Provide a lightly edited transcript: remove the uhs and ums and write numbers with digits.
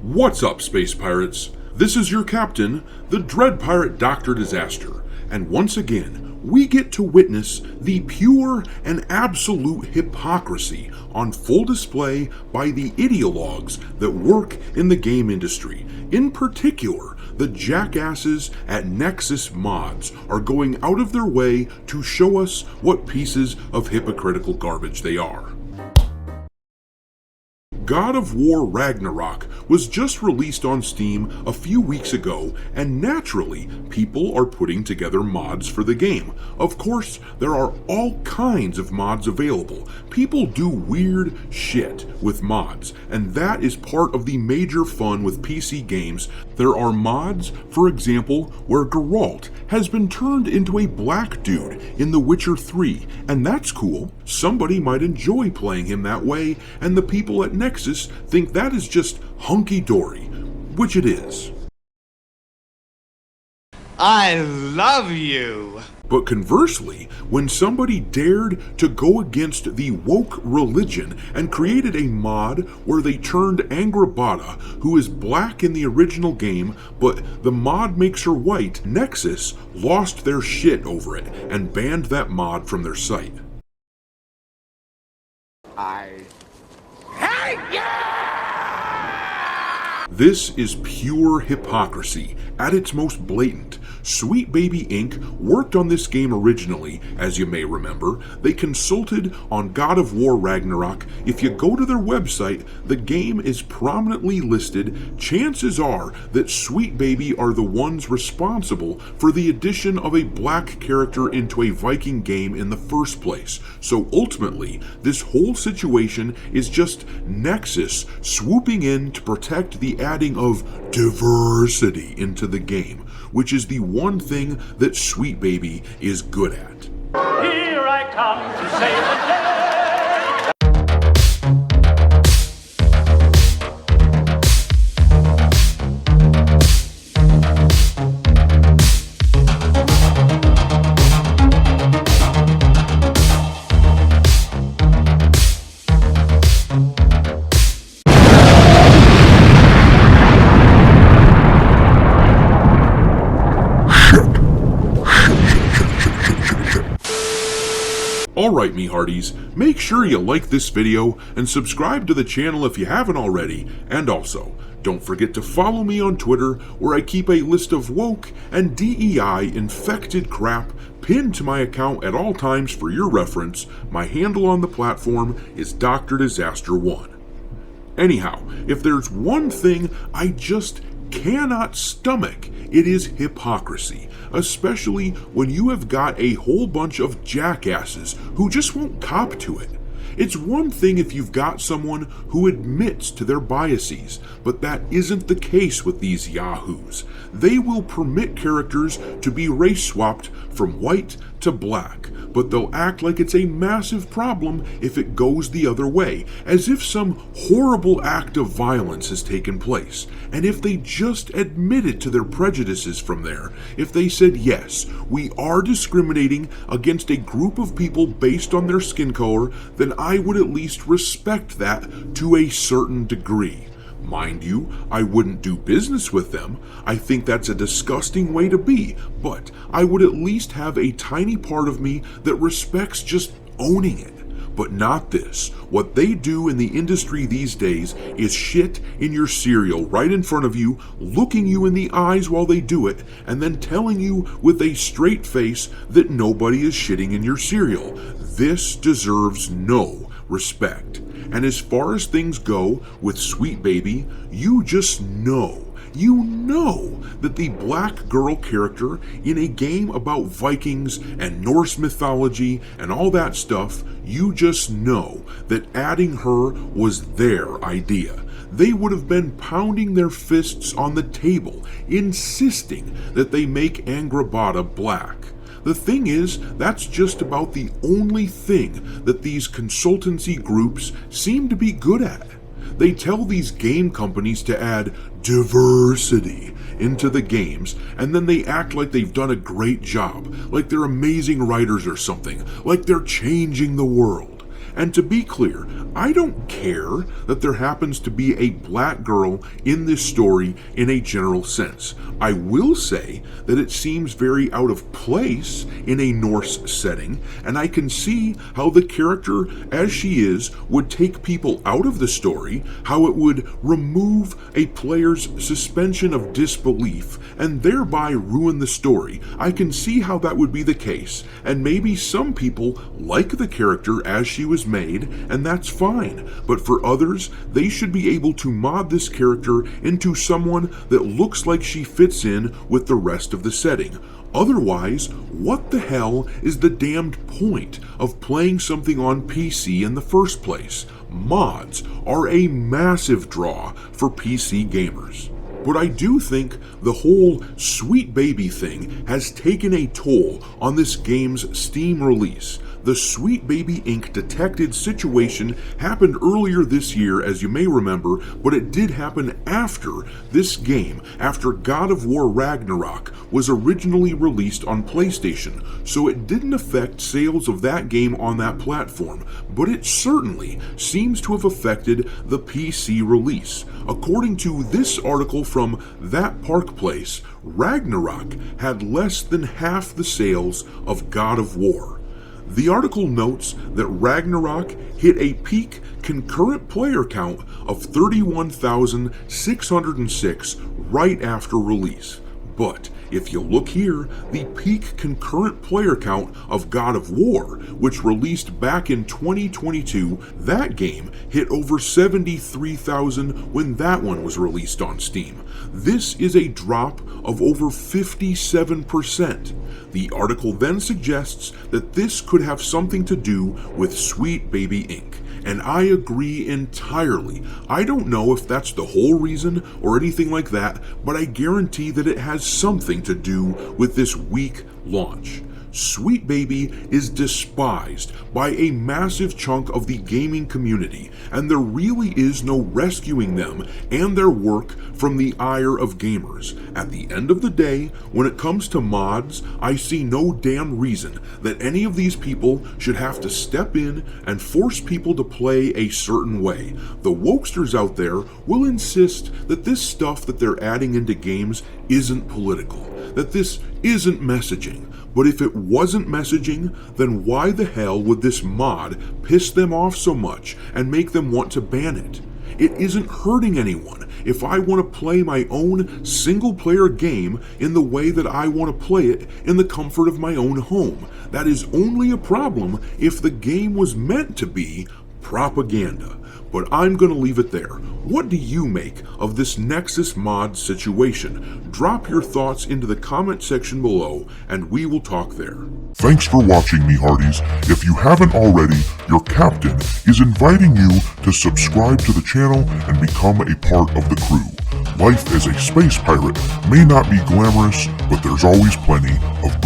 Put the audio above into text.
What's up, Space Pirates? This is your captain, the Dread Pirate Dr. Disaster, and once again, we get to witness the pure and absolute hypocrisy on full display by the ideologues that work in the game industry. In particular, the jackasses at Nexus Mods are going out of their way to show us what pieces of hypocritical garbage they are. God of War Ragnarok was just released on Steam a few weeks ago, and naturally, people are putting together mods for the game. Of course, there are all kinds of mods available. People do weird shit with mods, and that is part of the major fun with PC games. There are mods, for example, where Geralt has been turned into a black dude in The Witcher 3, and that's cool. Somebody might enjoy playing him that way, and the people at Nexus think that is just hunky-dory, which it is. I love you! But conversely, when somebody dared to go against the woke religion and created a mod where they turned Angrboda, who is black in the original game, but the mod makes her white, Nexus lost their shit over it and banned that mod from their site. I hate you! This is pure hypocrisy at its most blatant. Sweet Baby Inc. worked on this game originally, as you may remember. They consulted on God of War Ragnarok. If you go to their website, the game is prominently listed. Chances are that Sweet Baby are the ones responsible for the addition of a black character into a Viking game in the first place. So ultimately, this whole situation is just Nexus swooping in to protect the adding of diversity into the game, which is the one thing that Sweet Baby is good at. Here I come to save the day. Alright, me hearties, make sure you like this video and subscribe to the channel if you haven't already, and also, don't forget to follow me on Twitter, where I keep a list of woke and DEI infected crap pinned to my account at all times for your reference. My handle on the platform is Dr. Disaster 1. Anyhow, if there's one thing I just cannot stomach, it is hypocrisy, especially when you have got a whole bunch of jackasses who just won't cop to it. It's one thing if you've got someone who admits to their biases, but that isn't the case with these yahoos. They will permit characters to be race swapped from white to black, but they'll act like it's a massive problem if it goes the other way, as if some horrible act of violence has taken place. And if they just admitted to their prejudices from there, if they said, yes, we are discriminating against a group of people based on their skin color, then I would at least respect that to a certain degree. Mind you, I wouldn't do business with them. I think that's a disgusting way to be, but I would at least have a tiny part of me that respects just owning it. But not this. What they do in the industry these days is shit in your cereal right in front of you, looking you in the eyes while they do it, and then telling you with a straight face that nobody is shitting in your cereal. This deserves no respect. And as far as things go with Sweet Baby, you just know. You know that the black girl character in a game about Vikings and Norse mythology and all that stuff, you just know that adding her was their idea. They would have been pounding their fists on the table, insisting that they make Angrboda black. The thing is, that's just about the only thing that these consultancy groups seem to be good at. They tell these game companies to add diversity into the games, and then they act like they've done a great job, like they're amazing writers or something, like they're changing the world. And to be clear, I don't care that there happens to be a black girl in this story in a general sense. I will say that it seems very out of place in a Norse setting, and I can see how the character as she is would take people out of the story, how it would remove a player's suspension of disbelief and thereby ruin the story. I can see how that would be the case, and maybe some people like the character as she was made, and that's fine. But for others, they should be able to mod this character into someone that looks like she fits in with the rest of the setting. Otherwise, what the hell is the damned point of playing something on PC in the first place? Mods are a massive draw for PC gamers. But I do think the whole Sweet Baby thing has taken a toll on this game's Steam release. The Sweet Baby Inc. detected situation happened earlier this year, as you may remember, but it did happen after this game, after God of War Ragnarok was originally released on PlayStation, so it didn't affect sales of that game on that platform, but it certainly seems to have affected the PC release. According to this article from That Park Place, Ragnarok had less than half the sales of God of War. The article notes that Ragnarok hit a peak concurrent player count of 31,606 right after release. But if you look here, the peak concurrent player count of God of War, which released back in 2022, that game hit over 73,000 when that one was released on Steam. This is a drop of over 57%. The article then suggests that this could have something to do with Sweet Baby Inc., and I agree entirely. I don't know if that's the whole reason or anything like that, but I guarantee that it has something to do with this weak launch. Sweet Baby is despised by a massive chunk of the gaming community, and there really is no rescuing them and their work from the ire of gamers. At the end of the day, when it comes to mods, I see no damn reason that any of these people should have to step in and force people to play a certain way. The wokesters out there will insist that this stuff that they're adding into games isn't political, that this isn't messaging. But if it wasn't messaging, then why the hell would this mod piss them off so much and make them want to ban it? It isn't hurting anyone if I want to play my own single-player game in the way that I want to play it in the comfort of my own home. That is only a problem if the game was meant to be propaganda. But I'm going to leave it there. What do you make of this Nexus mod situation? Drop your thoughts into the comment section below, and we will talk there. Thanks for watching, me hearties. If you haven't already, your captain is inviting you to subscribe to the channel and become a part of the crew. Life as a space pirate may not be glamorous, but there's always plenty of